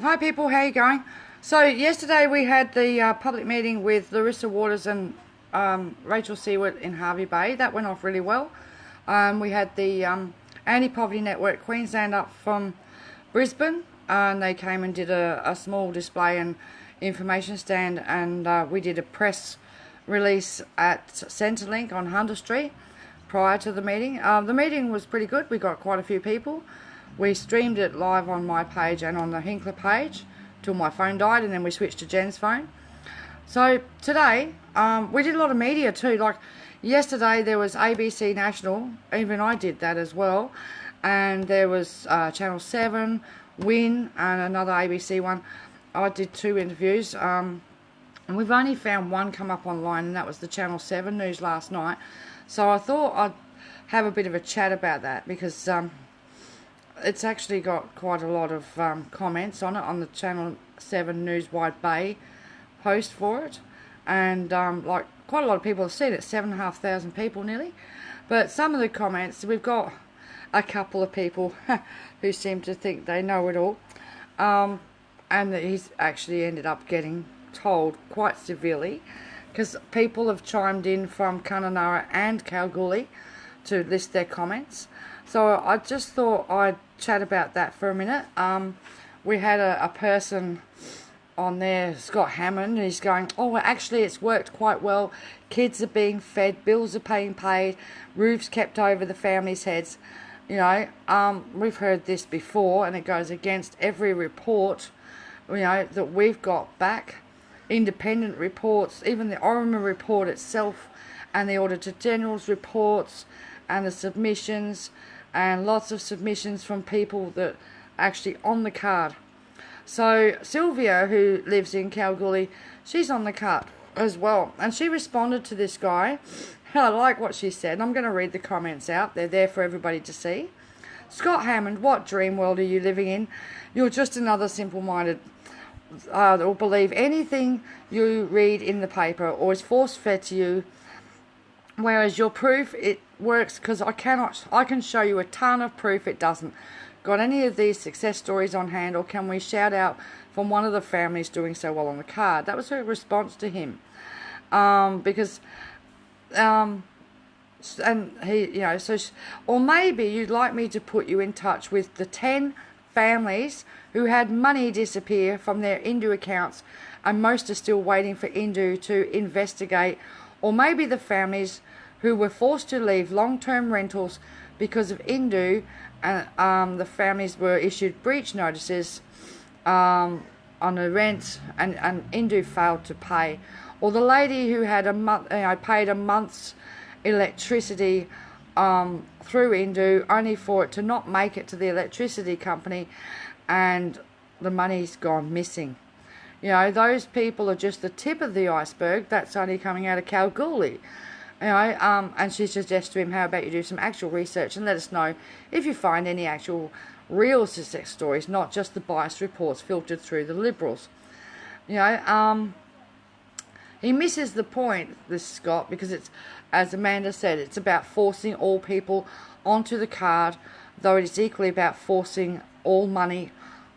Hi people, how you going? So yesterday we had the public meeting with Larissa Waters and Rachel Seward in Harvey Bay. That went off really well. We had the Anti-Poverty Network Queensland up from Brisbane, and they came and did a small display and information stand, and we did a press release at Centrelink on Hunter Street prior to the meeting. The meeting was pretty good. We got quite a few people. We streamed it live on my page and on the Hinkler page till my phone died, and then we switched to Jen's phone. So today, we did a lot of media too. Like yesterday there was ABC National, even I did that as well. And there was Channel 7, Win, and another ABC one. I did 2 interviews. And we've only found one come up online, and that was the Channel 7 news last night. So I thought I'd have a bit of a chat about that because it's actually got quite a lot of comments on it on the Channel 7 News Wide Bay post for it, and like quite a lot of people have seen it, 7,500 people nearly. But some of the comments, we've got a couple of people who seem to think they know it all, and that he's actually ended up getting told quite severely, because people have chimed in from Kununurra and Kalgoorlie to list their comments. So I just thought I'd chat about that for a minute. We had a person on there, Scott Hammond, and he's going, oh, well, actually it's worked quite well. Kids are being fed, bills are being paid, roofs kept over the families' heads. You know, we've heard this before, and it goes against every report, you know, that we've got back. Independent reports, even the Orima report itself, and the Auditor General's reports, and the submissions, and lots of submissions from people that are actually on the card. So Sylvia, who lives in Kalgoorlie, she's on the card as well, and she responded to this guy. I like what she said. I'm going to read the comments out. They're there for everybody to see. Scott Hammond, what dream world are you living in? You're just another simple-minded that will believe anything you read in the paper or is force-fed to you. Whereas your proof, it works, because I can show you a ton of proof it doesn't. Got any of these success stories on hand, or can we shout out from one of the families doing so well on the card? That was her response to him. Because, and he, you know, so, or maybe you'd like me to put you in touch with the 10 families who had money disappear from their indue accounts, and most are still waiting for indue to investigate. Or maybe the families who were forced to leave long-term rentals because of indue, and the families were issued breach notices on the rent, and indue failed to pay. Or the lady who had paid a month's electricity through indue, only for it to not make it to the electricity company, and the money's gone missing. You know, those people are just the tip of the iceberg. That's only coming out of Kalgoorlie. You know, and she suggests to him, how about you do some actual research and let us know if you find any actual real success stories, not just the biased reports filtered through the Liberals. You know, he misses the point, this Scott, because it's, as Amanda said, it's about forcing all people onto the card, though it is equally about forcing all money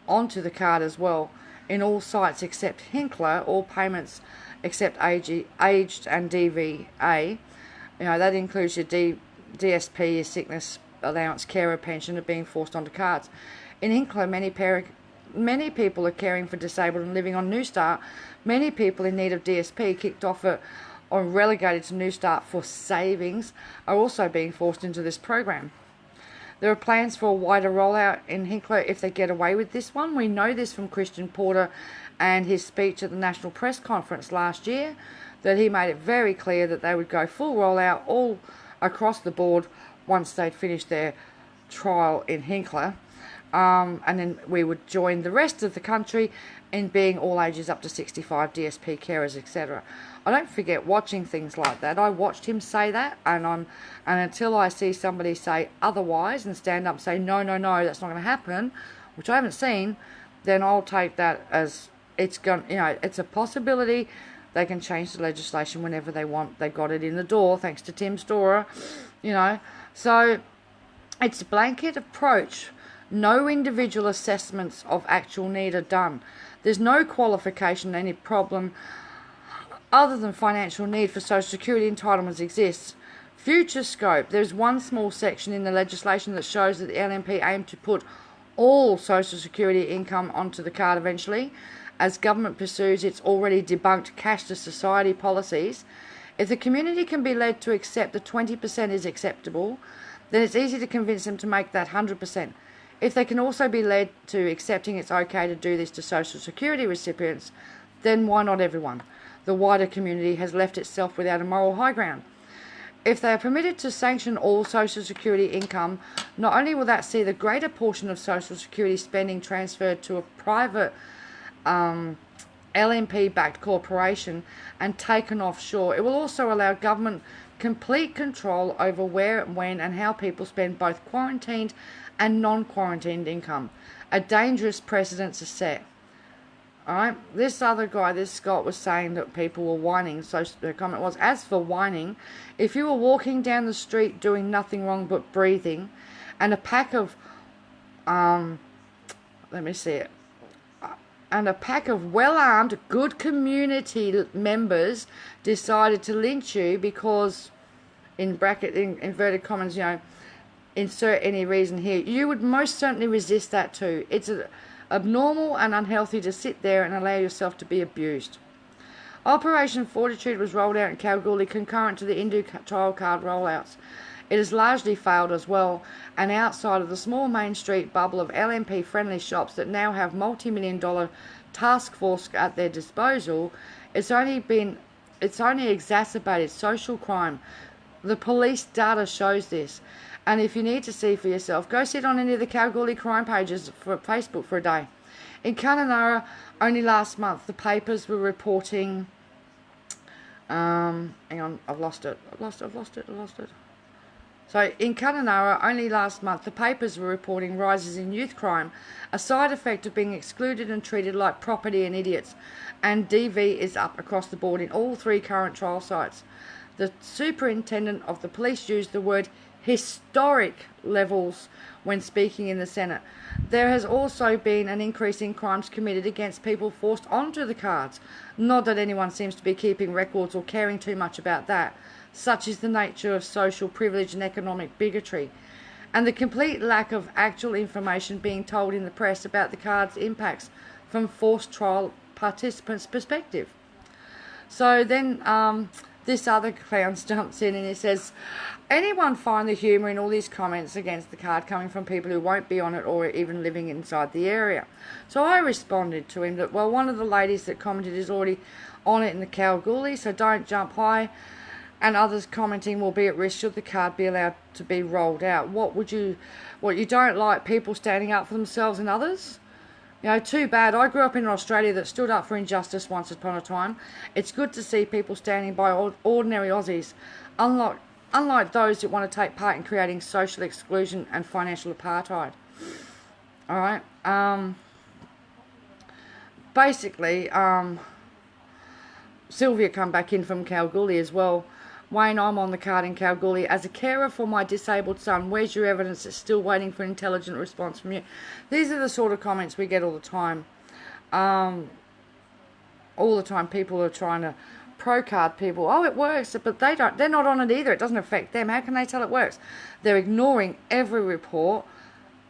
onto the card as well. In all sites except Hinkler, all payments except aged and DVA, you know, that includes your DSP, your sickness allowance, carer pension, are being forced onto cards. In Hinkler, many people are caring for disabled and living on New Start. Many people in need of DSP, kicked off or relegated to New Start for savings, are also being forced into this program. There are plans for a wider rollout in Hinkler if they get away with this one. We know this from Christian Porter and his speech at the National Press Conference last year, that he made it very clear that they would go full rollout all across the board once they'd finished their trial in Hinkler. And then we would join the rest of the country in being all ages up to 65, DSP carers, etc. I don't forget watching things like that. I watched him say that, and until I see somebody say otherwise and stand up and say no, that's not going to happen, which I haven't seen, then I'll take that as it's going. You know, it's a possibility. They can change the legislation whenever they want. They got it in the door thanks to Tim Storer, you know. So it's a blanket approach No individual assessments of actual need are done. There's no qualification, any problem other than financial need for Social Security entitlements exists. Future scope. There's one small section in the legislation that shows that the LNP aim to put all Social Security income onto the card eventually, as government pursues its already debunked cashless society policies. If the community can be led to accept that 20% is acceptable, then it's easy to convince them to make that 100%. If they can also be led to accepting it's okay to do this to Social Security recipients, then why not everyone? The wider community has left itself without a moral high ground. If they are permitted to sanction all Social Security income, not only will that see the greater portion of Social Security spending transferred to a private LNP-backed corporation and taken offshore, it will also allow government complete control over where, when and how people spend both quarantined and non-quarantined income. A dangerous precedent is set. Alright, this other guy, this Scott, was saying that people were whining. So the comment was, as for whining, if you were walking down the street doing nothing wrong but breathing, and a pack of, and a pack of well-armed, good community members decided to lynch you because, in inverted commas, insert any reason here, you would most certainly resist that too. It's abnormal and unhealthy to sit there and allow yourself to be abused. Operation Fortitude was rolled out in Kalgoorlie concurrent to the indue trial card rollouts. It has largely failed as well, and outside of the small Main Street bubble of LNP-friendly shops that now have multi-million-dollar task force at their disposal, it's only exacerbated social crime. The police data shows this. And if you need to see for yourself, go sit on any of the Kalgoorlie crime pages for Facebook for a day. In Kununurra, only last month, the papers were reporting... hang on, I've lost it. So in Kununurra, only last month, the papers were reporting rises in youth crime, a side effect of being excluded and treated like property and idiots. And DV is up across the board in all three current trial sites. The superintendent of the police used the word historic levels when speaking in the Senate. There has also been an increase in crimes committed against people forced onto the cards. Not that anyone seems to be keeping records or caring too much about that. Such is the nature of social privilege and economic bigotry, and the complete lack of actual information being told in the press about the card's impacts from forced trial participants' perspective. So then this other clown jumps in and he says, anyone find the humour in all these comments against the card coming from people who won't be on it or even living inside the area? So I responded to him that, well, one of the ladies that commented is already on it in the Kalgoorlie, so don't jump high. And others commenting will be at risk should the card be allowed to be rolled out. What you don't like, people standing up for themselves and others? Too bad. I grew up in Australia that stood up for injustice once upon a time. It's good to see people standing by ordinary Aussies, unlike those that want to take part in creating social exclusion and financial apartheid. All right. Basically, Sylvia come back in from Kalgoorlie as well. Wayne, I'm on the card in Kalgoorlie as a carer for my disabled son. Where's your evidence? It's still waiting for an intelligent response from you. These are the sort of comments we get all the time. All the time people are trying to pro-card people. Oh, it works, but they're not on it either. It doesn't affect them. How can they tell it works? They're ignoring every report,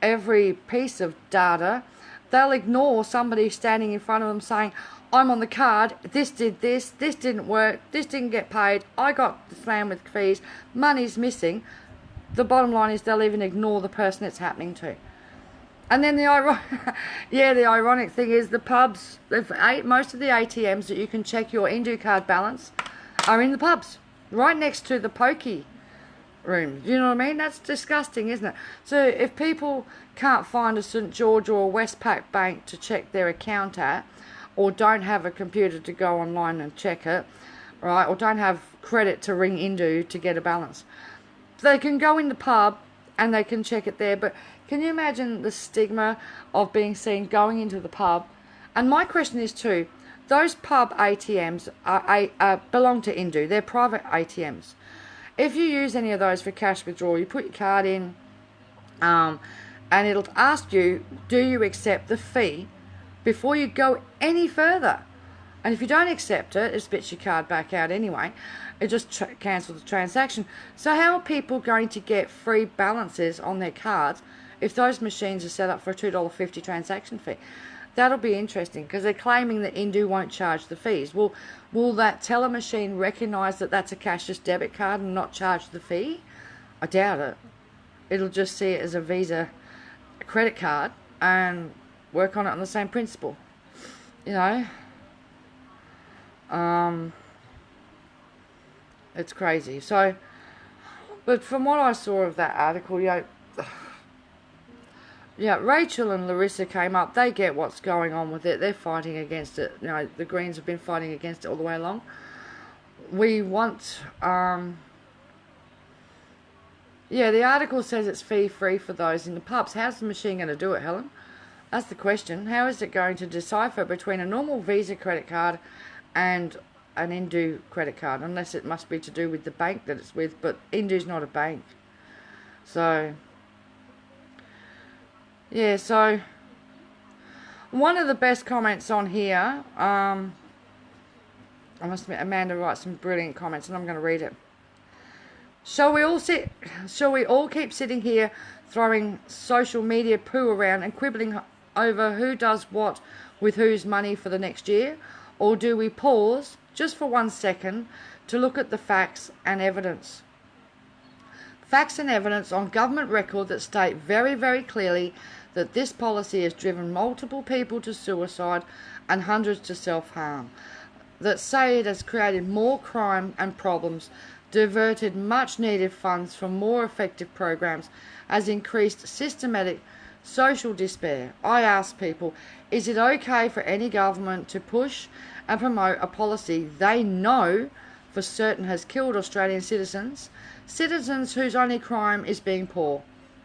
every piece of data. They'll ignore somebody standing in front of them saying, I'm on the card, this did this didn't work, this didn't get paid, I got slammed with fees, money's missing. The bottom line is they'll even ignore the person it's happening to. And then the ironic thing is the pubs, most of the ATMs that you can check your indue card balance are in the pubs, right next to the pokey room. You know what I mean? That's disgusting, isn't it? So if people can't find a St George or a Westpac bank to check their account at, or don't have a computer to go online and check it, right, or don't have credit to ring indue to get a balance, they can go in the pub and they can check it there. But can you imagine the stigma of being seen going into the pub? And my question is too, those pub ATMs belong to indue. They're private ATMs. If you use any of those for cash withdrawal, you put your card in, and it'll ask you, do you accept the fee before you go any further? And if you don't accept it, it spits your card back out anyway. It just cancels the transaction. So how are people going to get free balances on their cards if those machines are set up for a $2.50 transaction fee? That'll be interesting, because they're claiming that Indue won't charge the fees. Well, will that teller machine recognise that that's a cashless debit card and not charge the fee? I doubt it. It'll just see it as a Visa credit card and work on it on the same principle. You know? It's crazy. So, but from what I saw of that article, Rachel and Larissa came up. They get what's going on with it. They're fighting against it. You know, the Greens have been fighting against it all the way along. We want, the article says it's fee-free for those in the pubs. How's the machine going to do it, Helen? That's the question. How is it going to decipher between a normal Visa credit card and an Indue credit card? Unless it must be to do with the bank that it's with, but Indue's not a bank. So, yeah, so one of the best comments on here, I must admit, Amanda writes some brilliant comments, and I'm going to read it. Shall we all keep sitting here throwing social media poo around and quibbling over who does what with whose money for the next year? Or do we pause just for 1 second to look at the facts and evidence? Facts and evidence on government record that state very, very clearly that this policy has driven multiple people to suicide and hundreds to self-harm. That say it has created more crime and problems, diverted much needed funds from more effective programs, has increased systematic social despair. I ask people, is it okay for any government to push and promote a policy they know for certain has killed Australian citizens whose only crime is being poor?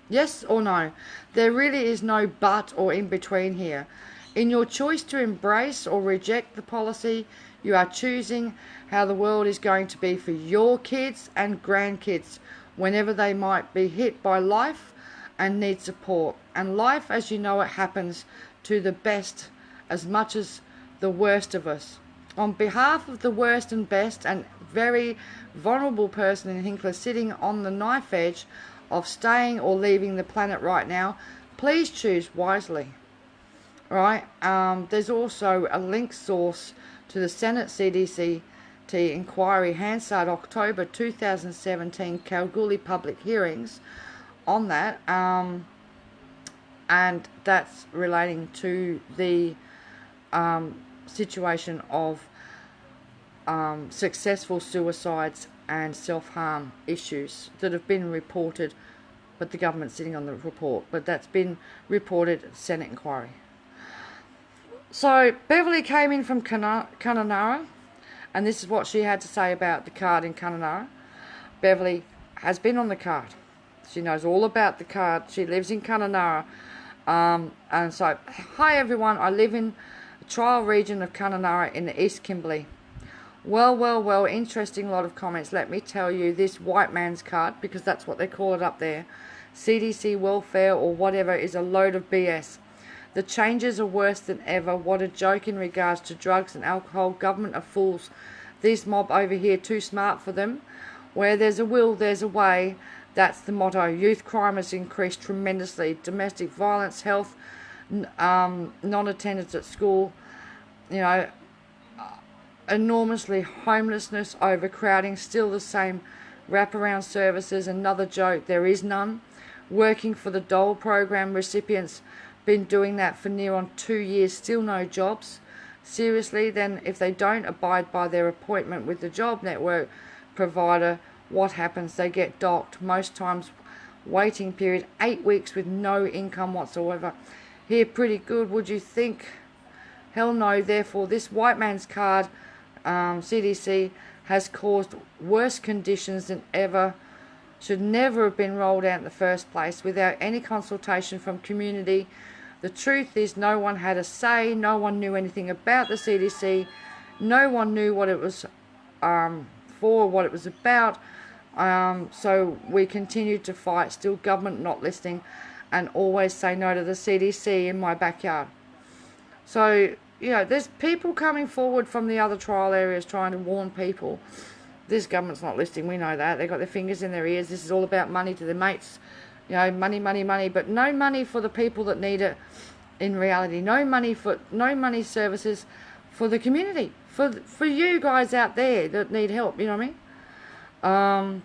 Yes or no? There really is no but or in between here. In your choice to embrace or reject the policy, you are choosing how the world is going to be for your kids and grandkids whenever they might be hit by life and need support. And life as you know it happens to the best as much as the worst of us. On behalf of the worst and best and very vulnerable person in Hinkler sitting on the knife edge of staying or leaving the planet right now, please choose wisely. Right? There's also a link source to the Senate CDC inquiry, Hansard October 2017 Kalgoorlie public hearings on that, and that's relating to the situation of successful suicides and self-harm issues that have been reported, but the government's sitting on the report, but that's been reported at Senate inquiry. So Beverly came in from Kununurra, and this is what she had to say about the card in Kununurra. Beverly has been on the card. She knows all about the card. She lives in Kununurra. And so, hi everyone, I live in the trial region of Kununurra in the East Kimberley. Well, interesting lot of comments. Let me tell you, this white man's card, because that's what they call it up there, CDC welfare or whatever, is a load of BS. The changes are worse than ever. What a joke in regards to drugs and alcohol. Government are fools. This mob over here too smart for them. Where there's a will, there's a way. That's the motto. Youth crime has increased tremendously. Domestic violence, health, non-attendance at school, enormously. Homelessness, overcrowding, still the same. Wraparound services, another joke. There is none. Working for the dole program recipients, been doing that for near on 2 years, still no jobs. Seriously, then if they don't abide by their appointment with the job network provider, what happens? They get docked. Most times waiting period 8 weeks with no income whatsoever. Here pretty good, would you think? Hell no. Therefore this white man's card, CDC, has caused worse conditions than ever. Should never have been rolled out in the first place without any consultation from community. The truth is no one had a say, no one knew anything about the CDC, no one knew what it was for, what it was about. So we continued to fight, still government not listening, and always say no to the CDC in my backyard. So, there's people coming forward from the other trial areas trying to warn people. This government's not listening, we know that. They've got their fingers in their ears. This is all about money to their mates. Money, money, money, but no money for the people that need it in reality. No money services for the community. For you guys out there that need help, you know what I mean?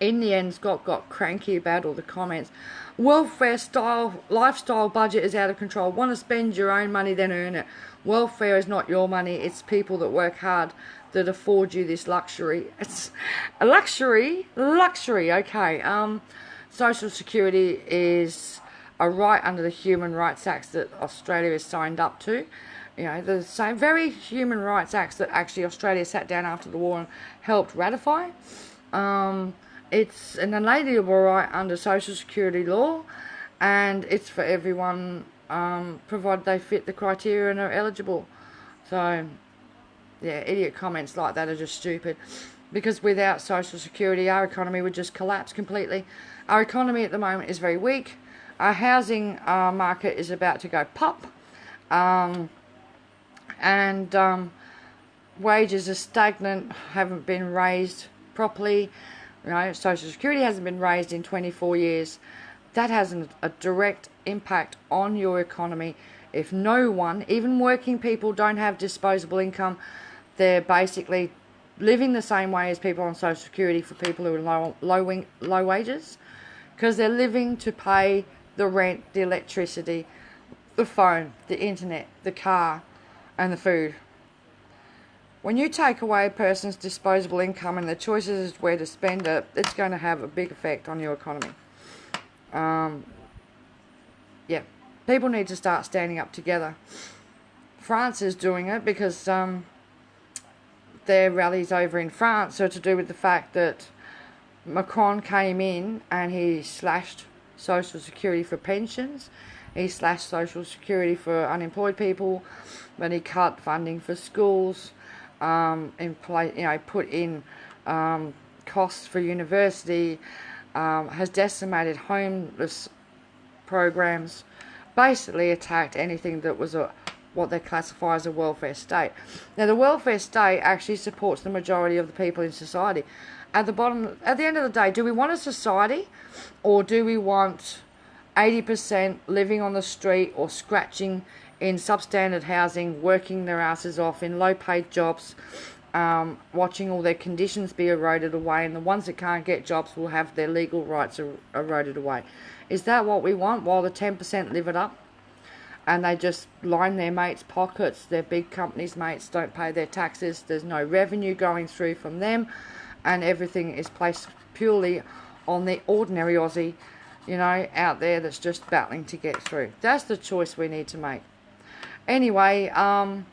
In the end, Scott got cranky about all the comments. Welfare lifestyle budget is out of control. Want to spend your own money, then earn it. Welfare is not your money. It's people that work hard that afford you this luxury. It's a luxury, okay. Social Security is a right under the Human Rights Acts that Australia has signed up to. The same very Human Rights Acts that actually Australia sat down after the war and helped ratify. It's an inalienable right under Social Security law, and it's for everyone, provided they fit the criteria and are eligible. So, yeah, idiot comments like that are just stupid, because without Social Security, our economy would just collapse completely. Our economy at the moment is very weak. Our housing market is about to go pop, and wages are stagnant, haven't been raised properly. Social Security hasn't been raised in 24 years. That has a direct impact on your economy. If no one, even working people, don't have disposable income, they're basically living the same way as people on Social Security for people who are low wages, because they're living to pay the rent, the electricity, the phone, the internet, the car, and the food. When you take away a person's disposable income and the choices where to spend it, it's going to have a big effect on your economy. People need to start standing up together. France is doing it because their rallies over in France are to do with the fact that Macron came in and he slashed Social Security for pensions. He slashed Social Security for unemployed people. Then he cut funding for schools. Put in costs for university, has decimated homeless programs, basically attacked anything that was what they classify as a welfare state. Now, the welfare state actually supports the majority of the people in society. At the end of the day, do we want a society, or do we want 80% living on the street or scratching in substandard housing, working their asses off in low-paid jobs, watching all their conditions be eroded away, and the ones that can't get jobs will have their legal rights eroded away? Is that what we want, while the 10% live it up? And they just line their mates' pockets, their big companies' mates don't pay their taxes, there's no revenue going through from them, and everything is placed purely on the ordinary Aussie, out there that's just battling to get through. That's the choice we need to make. Anyway, I'm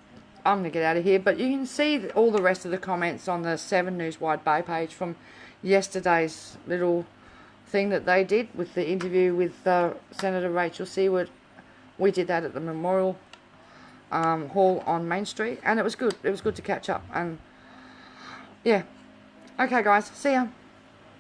going to get out of here, but you can see all the rest of the comments on the 7 News Wide Bay page from yesterday's little thing that they did with the interview with Senator Rachel Seward. We did that at the Memorial Hall on Main Street, and it was good. It was good to catch up, and yeah. Okay, guys, see ya.